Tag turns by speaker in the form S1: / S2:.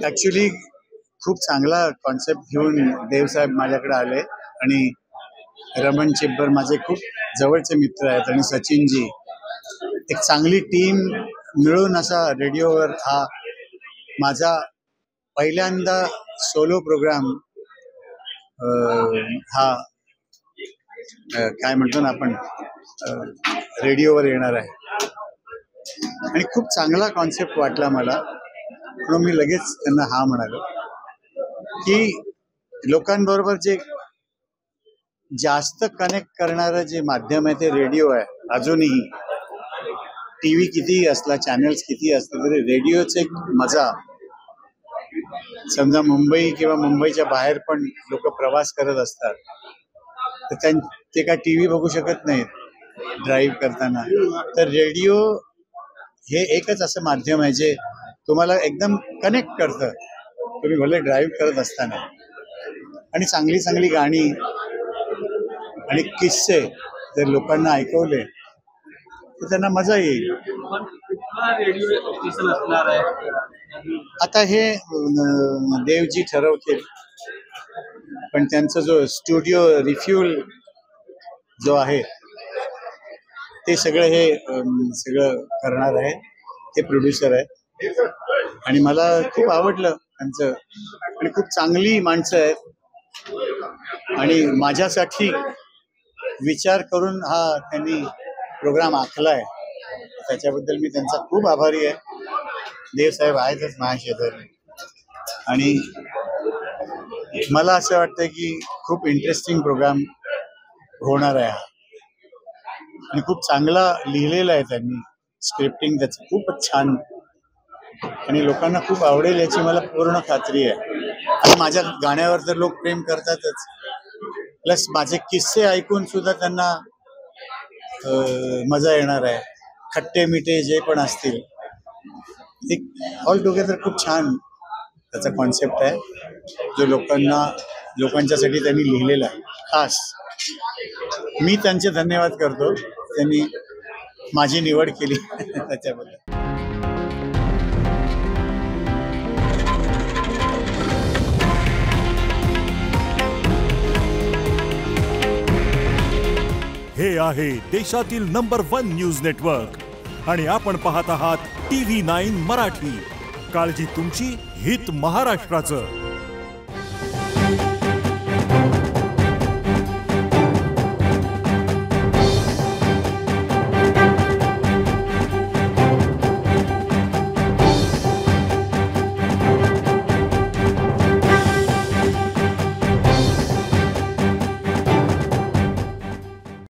S1: Actually खूप चांगला concept घेऊन देवसाहेब माझ्याकडे आले आणि रमण चिब्बर माझे खूप जवळचे मित्र आहेत आणि सचिनजी, एक चांगली टीम मिळून असा रेडिओवर हा माझा पहिल्यांदा सोलो प्रोग्राम हा काय म्हणतो ना आपण रेडिओवर येणार आहे आणि खूप चांगला कॉन्सेप्ट वाटला मला, म्हणून मी लगेच त्यांना हा म्हणालो की लोकांबरोबर जे जास्त कनेक्ट करणारं जे माध्यम आहे ते रेडिओ आहे. अजूनही टीव्ही कितीही असला, चॅनल्स कितीही असले तरी रेडिओचे एक मजा. समजा मुंबई किंवा मुंबईच्या बाहेर पण लोक प्रवास करत असतात तर ते काय टीव्ही बघू शकत नाहीत ड्राईव्ह करताना, तर रेडिओ हे एकच असं माध्यम आहे जे तुम्हाला एकदम कनेक्ट करतं, तुम्ही भले ड्राईव्ह करत असताना. आणि चांगली चांगली गाणी आणि किस्से जर लोकांना ऐकवले तर त्यांना मजा येईल. आता हे देवजी ठरवतील, पण त्यांचा जो स्टुडिओ रिफ्यूल जो आहे ते सगळं हे सगळं करणार आहे, ते प्रोड्युसर आहे आणि मला खूप आवडलं त्यांचं आणि खूप चांगली माणसं आहेत आणि माझ्यासाठी विचार करून हा त्यांनी प्रोग्राम आखलाय, त्याच्याबद्दल मी त्यांचा खूप आभारी आहे. देवसाहेब आहेतच महाशेजारी आणि मला असं वाटतं की खूप इंटरेस्टिंग प्रोग्राम होणार आहे आणि खूप चांगला लिहिलेला आहे त्यांनी, स्क्रिप्टिंग त्याचं खूपच छान आणि लोकांना खूप आवडेल याची मला पूर्ण खात्री आहे. आणि माझ्या गाण्यावर तर लोक प्रेम करतातच, प्लस माझे किस्से ऐकून सुद्धा त्यांना मजा येणार आहे. खट्टे मिठे जे पण असतील, एक ऑल टुगेदर खूप छान त्याचा कॉन्सेप्ट आहे जो लोकांच्यासाठी त्यांनी लिहिलेला आहे. खास मी त्यांचे धन्यवाद करतो, त्यांनी माझी निवड केली त्याच्याबद्दल.
S2: हे आहे देशातील नंबर 1 न्यूज नेटवर्क आणि आपण पाहत आहात TV9 मराठी. काळजी तुमची, हित महाराष्ट्राचं.